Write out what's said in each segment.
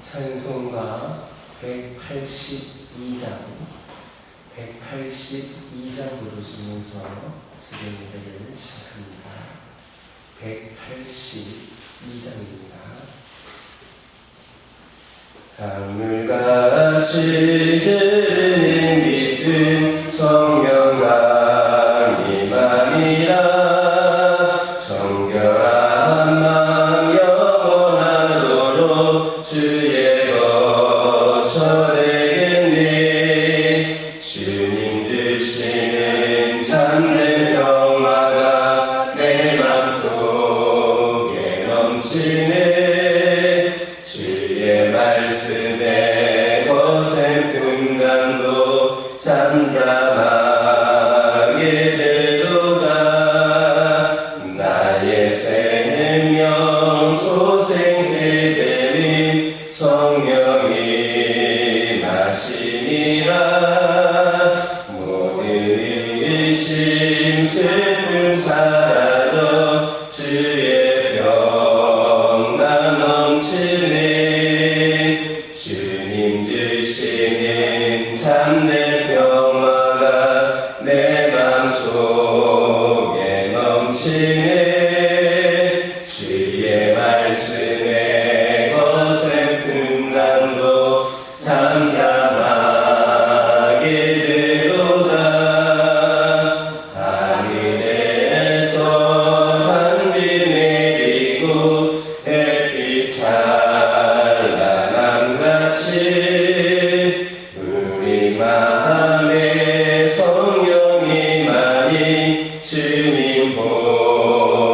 찬송가 182장 부르시면서 수련 예배를 시작합니다. 182장입니다. 강물같이 흐르는 깊은 성령강이 맘이라 정결한 맘 영원하도록 주의 거처 되겠네. 주님 주시는 참된 평화가 내 맘속에 넘치네. 주의 말씀에 거센 분간도 잠잠하게 되도다. 나의 생명 소생케 되는 성령이 마시니라. 모든 의심 슬픔 사라져 주의 평강 넘치네. 주님 주시는 참된 평화가 내 맘속에 넘치네. 주의 말씀에 거센 분간도 잠잠하게 되도다. 하늘에서 단비 내리고 햇빛 찬란함같이 우리 마음에 성령이 많이 주님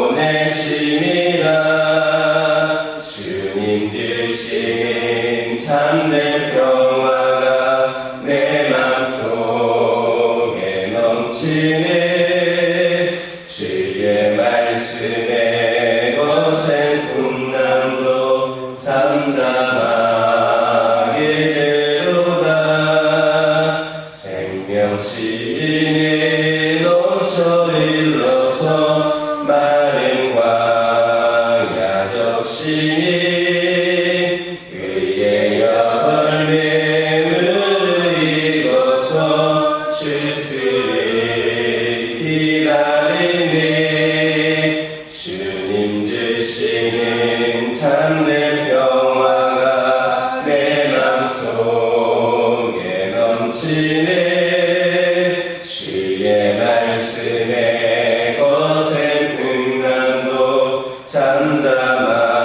보내심이라. 주님 주시는 참된 평화가 내 맘속에 넘치네. 주의 말씀에 거센 분난도 잠잠하게 되도다. 생명신이 넘쳐 일러서 마른 광야 적시니 의의 열매를 이뤄서 주스를 기다리네. 주님 주시는 참된 평화가 내 맘속에 넘치네. 주의 말씀에 거센 분간도 잠잠하게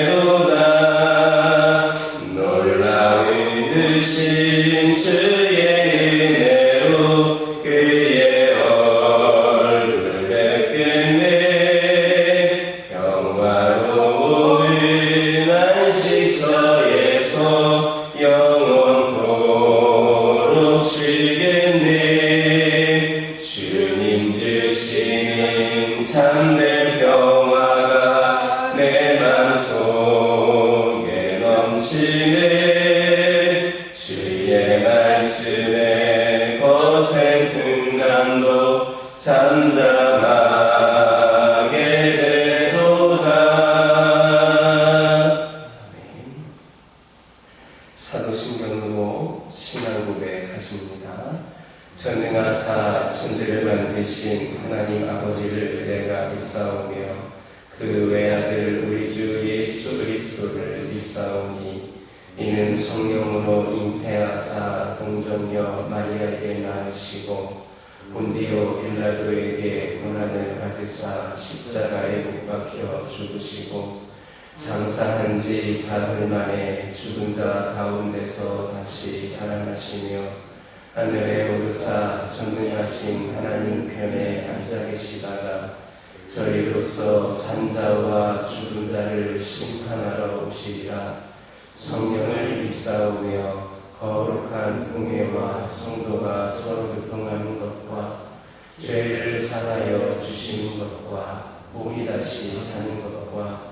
되도다. 놀라운 의심 주의 은혜로 그의 얼굴 뵙겠네. 평화로운 안식 저에서 영원토록 쉬겠네. 주님 주시는 참된 평화가 내 맘속에 넘치네. 주의 말씀에 거센 분간도 잠잠하게 되도다. 사도신경으로 신앙 고백하십니다. 전능하사 천지를 만드신 하나님 아버지를 내가 믿사오며 그 외아들 우리 주 예수 그리스도를 믿사오니 이는 성령으로 잉태하사 동정녀 마리아에게 낳으시고 본디오 빌라도에게 고난을 받으사 십자가에 못 박혀 죽으시고 장사한 지 사흘 만에 죽은 자 가운데서 다시 살아나시며 하늘에 오르사 전능하신 하나님 편에 앉아 계시다가 저희로서 산자와 죽은 자를 심판하러 오시리라. 성령을 믿사오며 거룩한 공회와 성도가 서로 교통하는 것과 죄를 사하여 주시는 것과 몸이 다시 사는 것과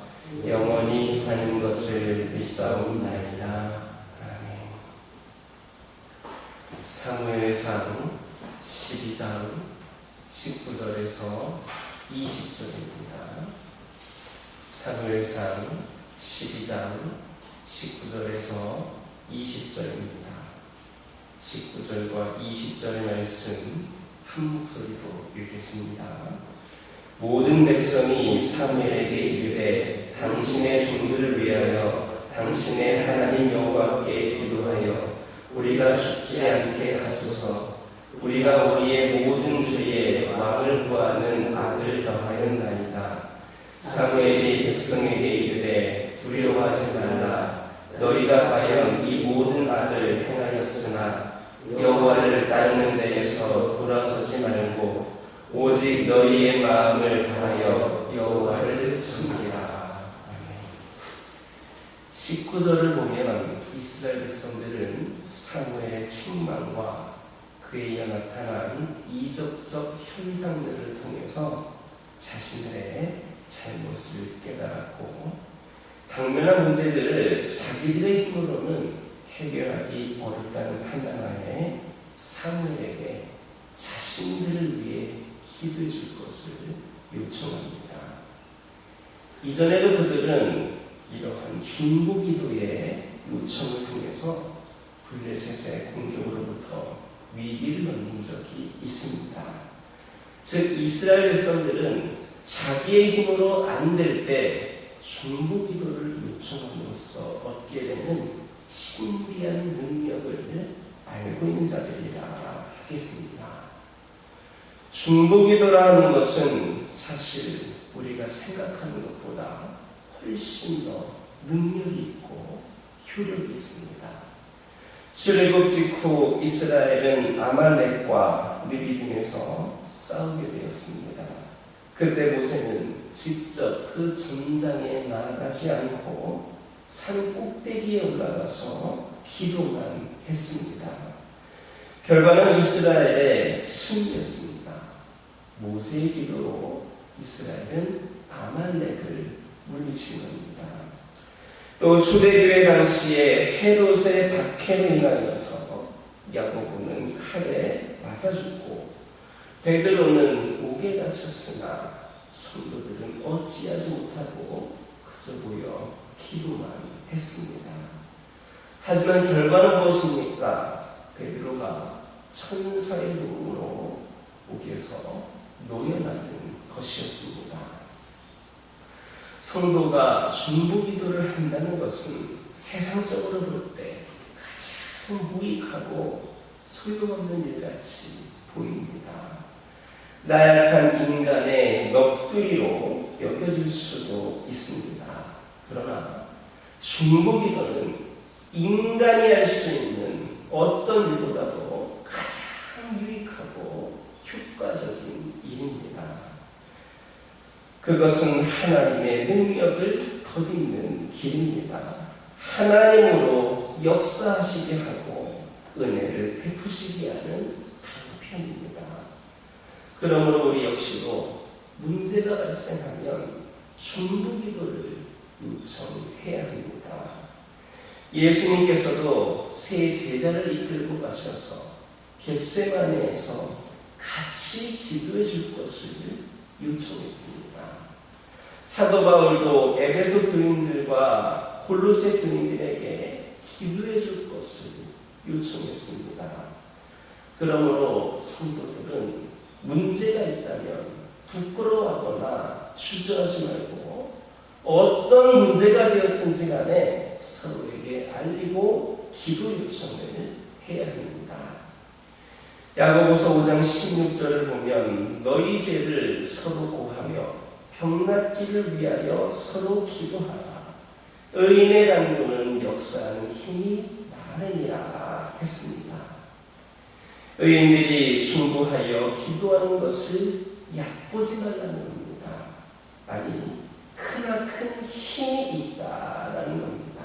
영원히 사는 것을 믿사옵나이다. 사무엘상 12장 19절에서 20절입니다. 사무엘상 12장 19절에서 20절입니다. 19절과 20절의 말씀 한 목소리로 읽겠습니다. 모든 백성이 사무엘에게 이르되 당신의 종들을 위하여 당신의 하나님 여호와께 기도하여 우리가 죽지 않게 하소서. 우리가 우리의 모든 죄에 왕을 구하는 악을 더하였나이다. 사무엘이 백성에게 이르되 두려워하지 말라. 너희가 과연 이 모든 악을 행하였으나 여호와를 따르는 데에서 돌아서지 말고 오직 너희의 마음을 다하여 여호와를 섬기라. 19절을 보면 이스라엘 백성들은 사무엘의 책망과 그에 이어 나타난 이적적 현상들을 통해서 자신들의 잘못을 깨달았고 당면한 문제들을 자기들의 힘으로는 해결하기 어렵다는 판단하에 사무엘에게 자신들을 위해 기도해 줄 것을 요청합니다. 이전에도 그들은 이러한 중보기도의 요청을 통해서 블레셋의 공격으로부터 위기를 넘긴 적이 있습니다. 즉 이스라엘 백성들은 자기의 힘으로 안 될 때 중보기도를 요청함으로써 얻게 되는 신비한 능력을 알고 있는 자들이라 하겠습니다. 중보기도라는 것은 사실 우리가 생각하는 것보다 훨씬 더 능력이 있고 효력이 있습니다. 출애굽 직후 이스라엘은 아말렉과 르비딤에서 싸우게 되었습니다. 그때 모세는 직접 그 전장에 나아가지 않고 산 꼭대기에 올라가서 기도만 했습니다. 결과는 이스라엘의 승리였습니다. 모세의 기도로 이스라엘은 아말렉을 물리친 겁니다. 또 초대교회 당시에 헤롯의 박해로 인하여서 야고보는 칼에 맞아 죽고 베드로는 옥에 갇혔으나 성도들은 어찌하지 못하고 그저 모여 기도만 했습니다. 하지만 결과는 무엇입니까? 베드로가 천사의 도움으로 옥에서 놓여나는 것이었습니다. 성도가 중보기도를 한다는 것은 세상적으로 볼 때 가장 무익하고 소용없는 일같이 보입니다. 나약한 인간의 넋두리로 여겨질 수도 있습니다. 그러나 중보기도는 인간이 할 수 있는 어떤 일보다도 가장 유익하고 효과적인 일입니다. 그것은 하나님의 능력을 덧입는 길입니다. 하나님으로 역사하시게 하고 은혜를 베푸시게 하는 방편입니다. 그러므로 우리 역시도 문제가 발생하면 중보기도를 요청해야 합니다. 예수님께서도 세 제자를 이끌고 가셔서 겟세마네에서 같이 기도해 줄 것을 요청했습니다. 사도 바울도 에베소 교인들과 골로새 교인들에게 기도해 줄 것을 요청했습니다. 그러므로 성도들은 문제가 있다면 부끄러워하거나 주저하지 말고 어떤 문제가 되었든지 간에 서로에게 알리고 기도 요청을 해야 합니다. 야고보서 5장 16절을 보면 너희 죄를 서로 고하며 병낫기를 위하여 서로 기도하라. 의인의 간구는 역사하는 힘이 많으니라 했습니다. 의인들이 중보하여 기도하는 것을 얕보지 말라는 겁니다. 아니 크나큰 힘이 있다라는 겁니다.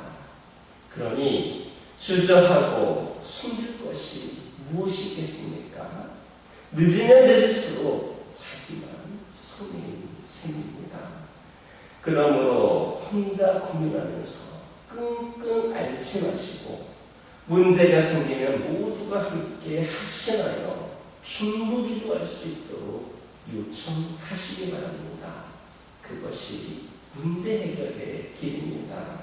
그러니 주저하고 숨길 것이 무엇이 있겠습니까? 늦으면 늦을수록 자기만 손해인 셈입니다. 그러므로 혼자 고민하면서 끙끙 앓지 마시고 문제가 생기면 모두가 함께 합심하여 중보기도 할 수 있도록 요청하시기 바랍니다. 그것이 문제 해결의 길입니다.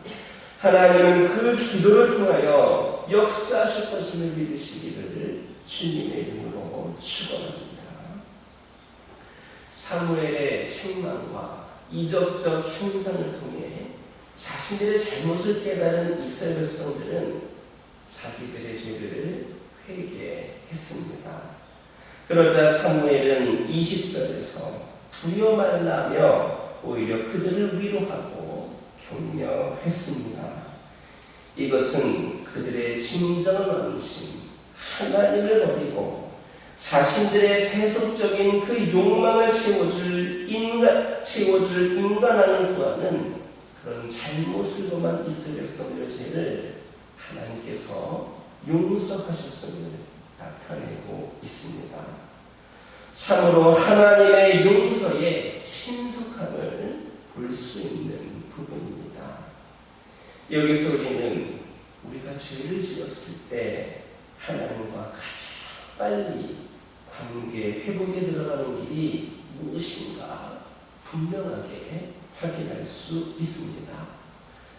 하나님은 그 기도를 통하여 역사하실 것임을 믿으시기를 주님의 이름으로 축원합니다. 사무엘의 책망과 이적적 현상을 통해 자신들의 잘못을 깨달은 이스라엘 백성들은 자기들의 죄를 회개했습니다. 그러자 사무엘은 20절에서 두려 말라며 오히려 그들을 위로하고 격려했습니다. 이것은 그들의 진정한 원심, 하나님을 버리고 자신들의 세속적인 그 욕망을 채워줄 인간을 구하는 그런 잘못으로만 이스라엘 백성들의 죄를 하나님께서 용서하셨음을 나타내고 있습니다. 참으로 하나님의 용서의 신속함을 볼 수 있는 부분입니다. 여기서 우리는 우리가 죄를 지었을 때 하나님과 가장 빨리 관계 회복에 들어가는 길이 무엇인가 분명하게 확인할 수 있습니다.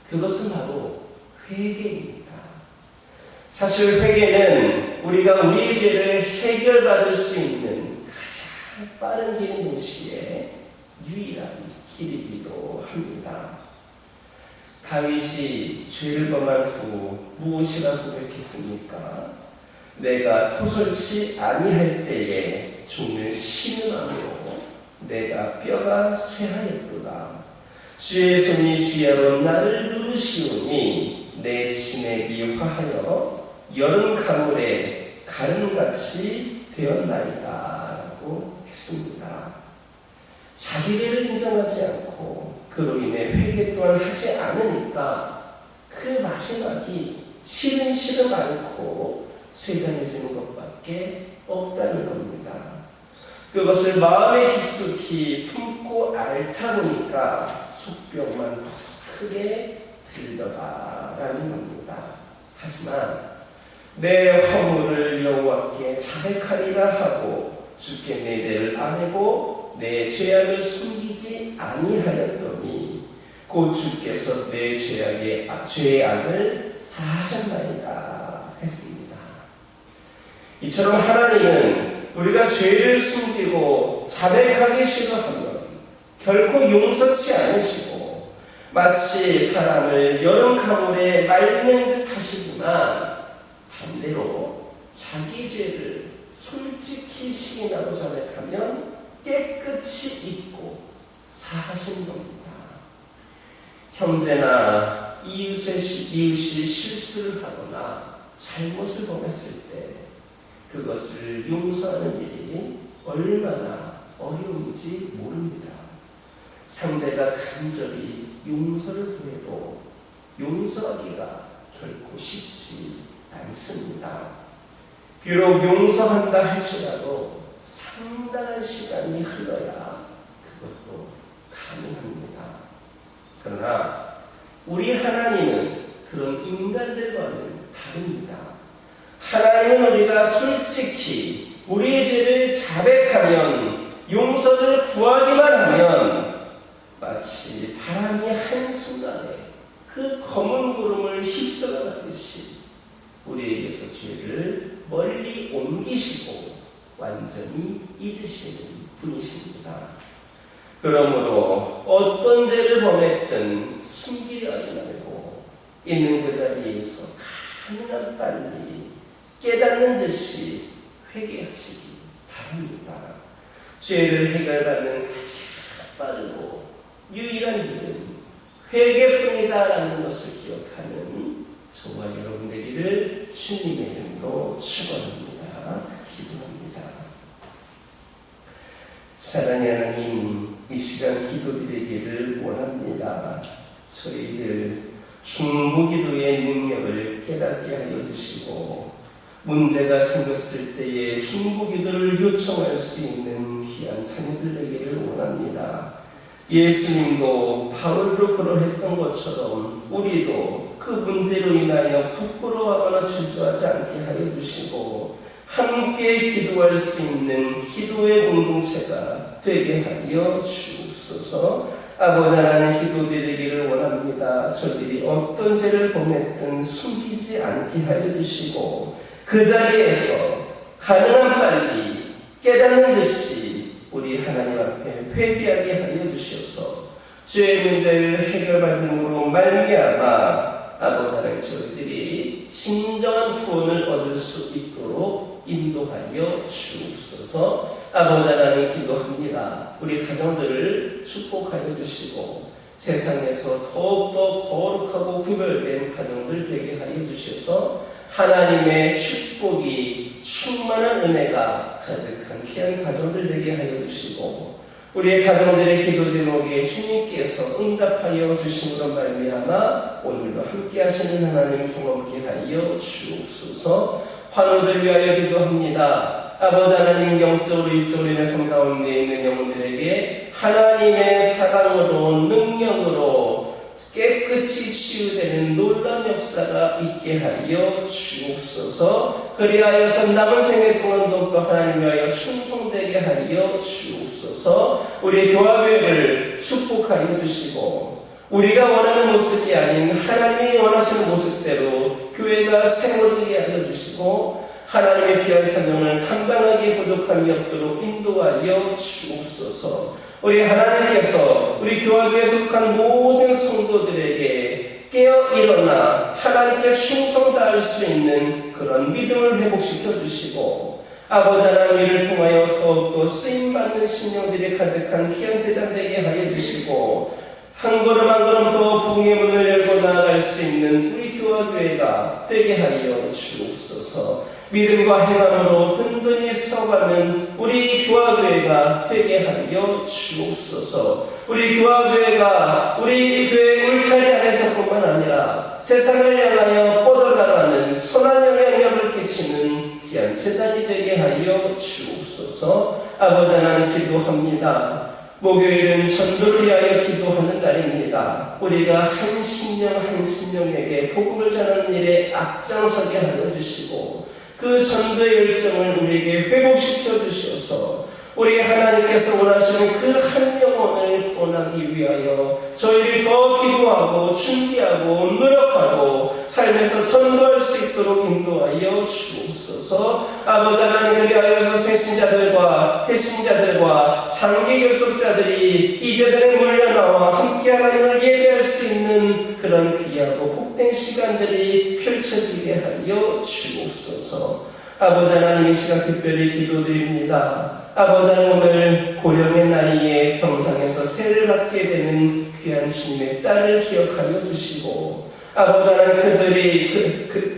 그것은 바로 회개입니다. 사실 회개는 우리가 우리의 죄를 해결받을 수 있는 가장 빠른 길인 동시에 유일한 길이기도 합니다. 다윗이 죄를 범한 후 무엇이라 고백했습니까? 내가 토설치 아니할 때에 종을 신음하므로 내가 뼈가 쇠하였도다. 주의 손이 주야로 나를 누르시오니 내 치맥이 화하여 여름 가물에 가름같이 되었나이다 라고 했습니다. 자기 죄를 인정하지 않고 그로 인해 회개 또한 하지 않으니까 그 마지막이 시름시름 앓고 쇠잔해지는 것밖에 없다는 겁니다. 그것을 마음에 깊숙이 품고 앓다 보니까 숙병만 크게 들더라라는 겁니다. 하지만 내 허물을 여호와께 자백하리라 하고 주께 내 죄를 아뢰고 내 죄악을 숨기지 아니하였더니 곧 주께서 내 죄악을 사하셨나이다 했습니다. 이처럼 하나님은 우리가 죄를 숨기고 자백하기 싫어하면 결코 용서치 않으시고 마치 사람을 여름 가물에 말리는 듯 하시지만 반대로 자기 죄를 솔직히 시인하고 자백하면 깨끗이 잊고 사하신 겁니다. 형제나 이웃이 실수를 하거나 잘못을 범했을 때 그것을 용서하는 일이 얼마나 어려운지 모릅니다. 상대가 간절히 용서를 구해도 용서하기가 결코 쉽지 않습니다. 비록 용서한다 할지라도 상당한 시간이 흘러야 그것도 가능합니다. 그러나 우리 하나님은 그런 인간들과는 다릅니다. 하나님은 우리가 솔직히 우리의 죄를 자백하면 용서를 구하기만 하면 마치 바람이 한순간에 그 검은 구름을 휩쓸어가듯이 우리에게서 죄를 멀리 옮기시고 완전히 잊으시는 분이십니다. 그러므로 어떤 죄를 범했든 숨기려 하지 말고 있는 그 자리에서 가능한 빨리 깨닫는 듯이 회개하시기 바랍니다. 죄를 해결받는 가장 빠르고 유일한 길은 회개뿐이다라는 것을 기억하는 저와 여러분 되기를 주님의 이름으로 축원합니다. 기도합니다. 사랑의 하나님, 이 시간 기도드리기를 원합니다. 저희들 중보기도의 능력을 깨닫게 하여 주시고 문제가 생겼을 때에 중보기도를 요청할 수 있는 귀한 자녀들 되기를 원합니다. 예수님도 바울로 그러했던 것처럼 우리도 그 문제로 인하여 부끄러워하거나 주저하지 않게 하여 주시고 함께 기도할 수 있는 기도의 공동체가 되게 하여 주옵소서. 아버지 하나님 기도드리기를 원합니다. 저들이 어떤 죄를 범했든 숨기지 않게 하여 주시고 그 자리에서 가능한 빨리 깨닫는 듯이 우리 하나님 앞에 회개하게 하여 주시옵소서. 죄의 문제를 해결받음으로 말미암아 아버지 하나님 저희들이 진정한 구원을 얻을 수 있도록 인도하여 주옵소서. 아버지 하나님 기도합니다. 우리 가정들을 축복하여 주시고 세상에서 더욱더 거룩하고 구별된 가정들 되게 하여 주셔서 하나님의 축복이 충만한 은혜가 가득한 귀한 가정들 되게 하여 주시고 우리의 가정들의 기도 제목에 주님께서 응답하여 주심으로 말미암아 오늘도 함께 하시는 하나님 경험케 하여 주옵소서. 환우들 위하여 기도합니다. 아버지 하나님 영적으로 육적으로 연약함 가운데 있는 영혼들에게 하나님의 사랑으로 능력으로 깨끗이 치유되는 놀라운 역사가 있게 하여 주옵소서. 그리하여서 남은 생애 동안도 또 하나님 위하여 충성되게 하여 주옵소서. 우리 교화교회를 축복하여 주시고 우리가 원하는 모습이 아닌 하나님이 원하시는 모습대로 교회가 세워지게 하여 주시고 하나님의 귀한 사명을 감당하기에 부족함이 없도록 인도하여 주옵소서. 우리 하나님께서 우리 교회에 속한 모든 성도들에게 깨어 일어나 하나님께 충성 다할 수 있는 그런 믿음을 회복시켜 주시고 아버지 하나님 이를 통하여 더욱더 쓰임받는 심령들이 가득한 귀한 제단 되게 하여 주시고 한 걸음 한 걸음 더 부흥의 문을 열고 나아갈 수 있는 우리 교회가 되게 하여 주옵소서. 믿음과 행함으로 든든히 서가는 우리 교회가 되게 하여 주옵소서. 우리 교회가 우리 교회 울타리 안에서뿐만 아니라 세상을 향하여 뻗어나가는 선한 영향력을 끼치는 귀한 재단이 되게 하여 주옵소서. 아버지 하나님 기도합니다. 목요일은 전도를 위하여 기도하는 날입니다. 우리가 한 심령 한 심령에게 복음을 전하는 일에 앞장서게 하여 주시고 그 전도의 열정을 우리에게 회복시켜 주셔서 우리 하나님께서 원하시는 그 한 영혼을 구원하기 위하여 저희를 더 기도하고 준비하고 노력하고 삶에서 전도할 수 있도록 인도하여 주옵소서. 아버지 하나님 그리하여서 새신자들과 태신자들과 장기 결속자들이 이제들에 몰려나와 함께 하나님을 예배할 수 있는 그런 귀하고 복된 시간들이 펼쳐지게 하여 주옵소서. 아버지 하나님 이 시간 특별히 기도드립니다. 아버지 하나님 오늘 고령의 나이에 병상에서 세를 받게 되는 귀한 주님의 딸을 기억하여 주시고 아버지 하나님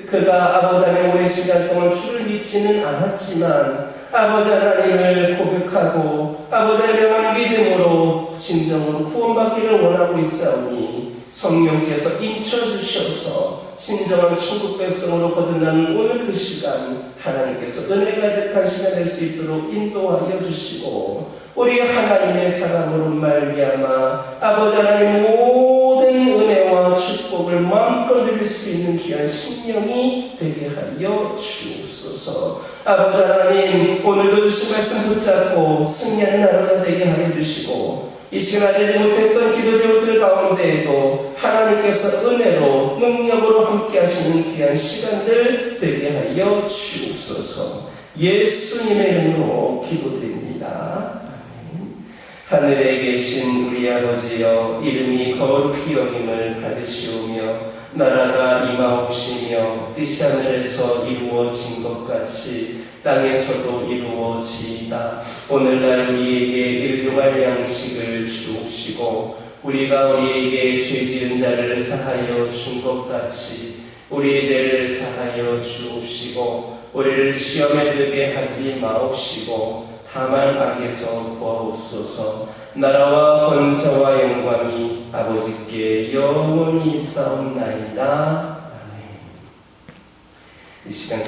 그가 아버지 하나님 오랜 시간 동안 주를 믿지는 않았지만 아버지 하나님을 고백하고 아버지 하나님의 믿음으로 진정으로 구원받기를 원하고 있사오니 성령께서 인쳐주셔서 진정한 천국 백성으로 거듭나는 오늘 그 시간 하나님께서 은혜 가득한 시간 될 수 있도록 인도하여 주시고 우리 하나님의 사랑으로 말미암아 아버지 하나님 모든 은혜와 축복을 마음껏 누릴 수 있는 귀한 심령이 되게 하여 주옵소서. 아버지 하나님 오늘도 주신 말씀 붙잡고 승리하는 하루가 되게 하여 주시고 이 시간 알지 못했던 기도 제목들 가운데에도 하나님께서 은혜로 능력으로 함께 하시는 귀한 시간들 되게 하여 주옵소서. 예수님의 이름으로 기도드립니다. 아멘. 하늘에 계신 우리 아버지여 이름이 거룩히 여김을 받으시오며 나라가 임하옵시며 뜻이 하늘에서 이루어진 것 같이 땅에서도 이루어지이다. 오늘날 우리에게 일용할 양식을 주옵시고 우리가 우리에게 죄 지은 자를 사하여 준 것 같이 우리의 죄를 사하여 주옵시고 우리를 시험에 들게 하지 마옵시고 다만 악에서 구하옵소서. 나라와 권세와 영광이 아버지께 영원히 있사옵나이다. 아멘. 이 시간